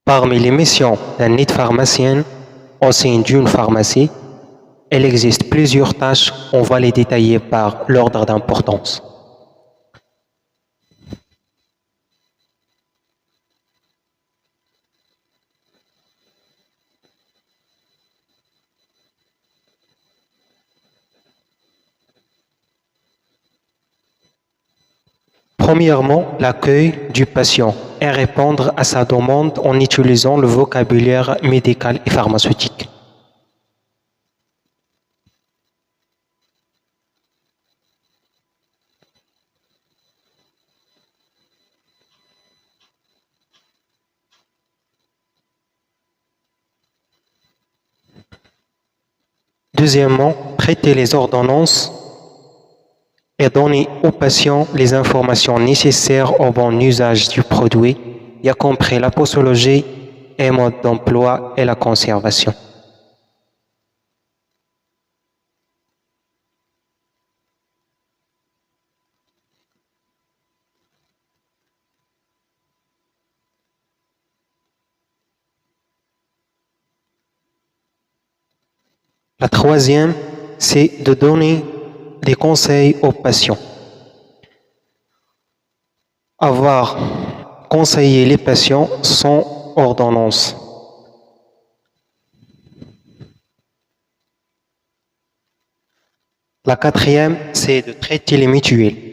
Parmi les missions d'un aide pharmacien au sein d'une pharmacie, il existe plusieurs tâches, on va les détailler par l'ordre d'importance. Premièrement, l'accueil du patient et répondre à sa demande en utilisant le vocabulaire médical et pharmaceutique. Deuxièmement, traiter les ordonnances et donner au patient les informations nécessaires au bon usage du produit, y compris la posologie et mode d'emploi et la conservation. La troisième, c'est de donner des conseils aux patients. Avoir conseillé les patients sans ordonnance. La quatrième, c'est de traiter les mutuelles.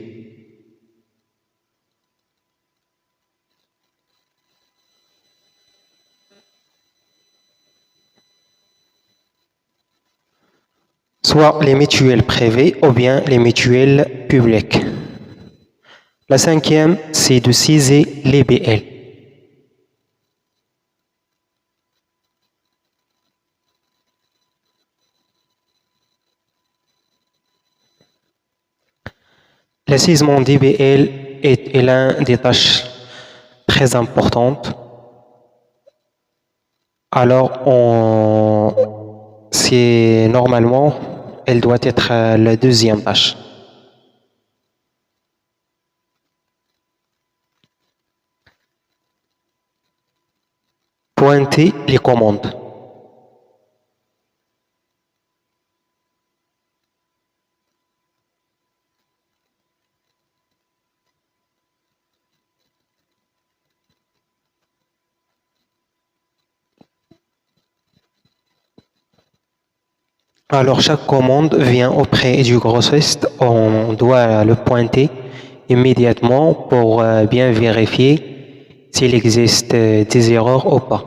Soit les mutuelles privées ou bien les mutuelles publiques. La cinquième, c'est de saisir les BL. L'assisement des BL est l'un des tâches très importantes. Alors, c'est normalement, elle doit être la deuxième tâche. Pointer les commandes. Alors, chaque commande vient auprès du grossiste. On doit le pointer immédiatement pour bien vérifier s'il existe des erreurs ou pas.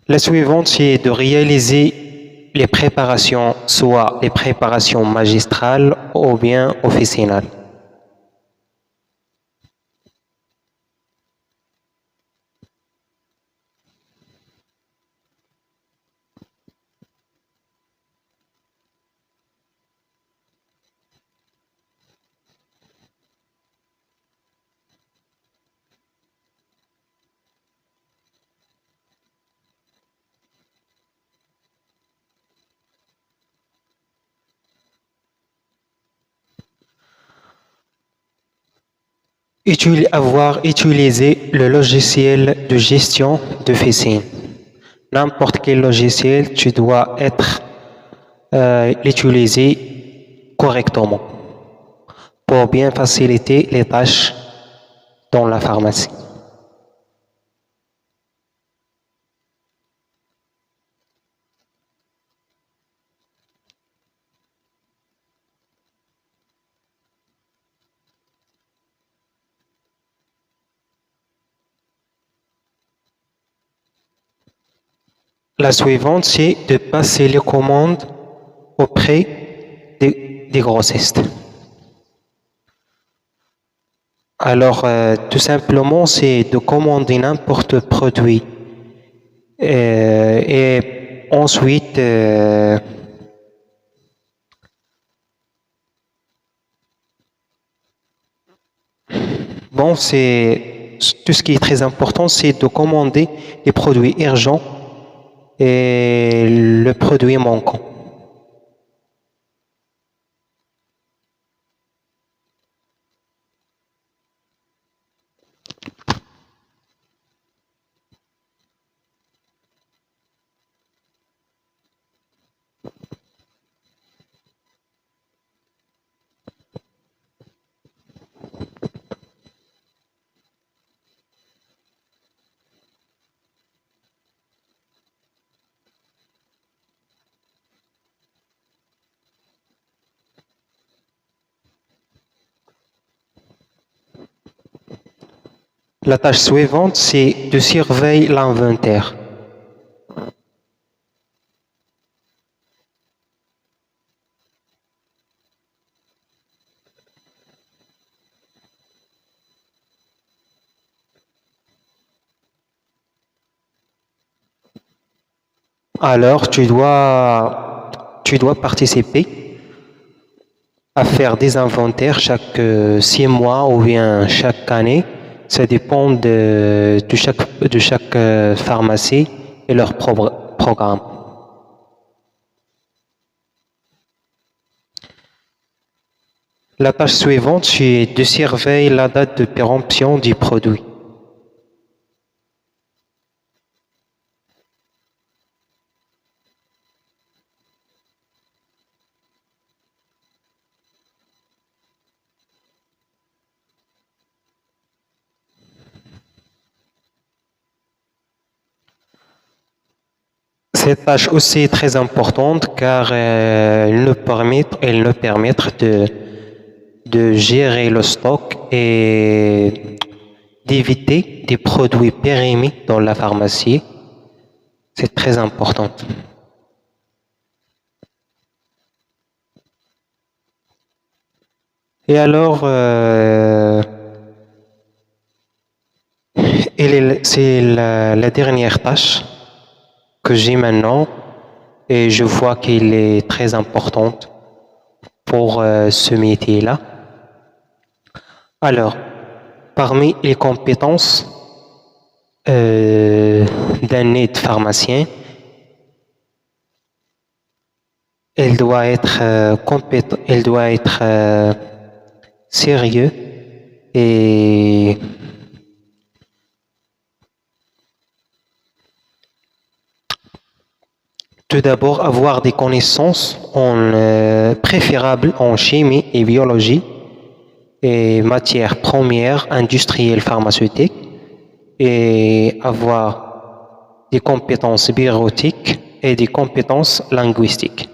La suivante, c'est de réaliser les préparations, soit les préparations magistrales ou bien officinales. Avoir utilisé le logiciel de gestion de officine. N'importe quel logiciel, tu dois l'utiliser correctement pour bien faciliter les tâches dans la pharmacie. La suivante, c'est de passer les commandes auprès des grossistes. Alors, tout simplement, c'est de commander n'importe quel produit et ensuite Bon, c'est tout ce qui est très important, c'est de commander les produits urgents et le produit manquant. La tâche suivante, c'est de surveiller l'inventaire. Alors, tu dois participer à faire des inventaires chaque 6 mois ou bien chaque année. Ça dépend de chaque pharmacie et leur programme. La tâche suivante, c'est de surveiller la date de péremption du produit. Cette tâche aussi est très importante car elle nous permet de gérer le stock et d'éviter des produits périmés dans la pharmacie. C'est très important. Et alors, c'est la dernière tâche que j'ai maintenant et je vois qu'elle est très importante pour ce métier-là. Alors, parmi les compétences d'un aide pharmacien, elle doit être sérieux et tout d'abord avoir des connaissances préférables en chimie et biologie et matières premières industrielles pharmaceutiques et avoir des compétences bureautiques et des compétences linguistiques.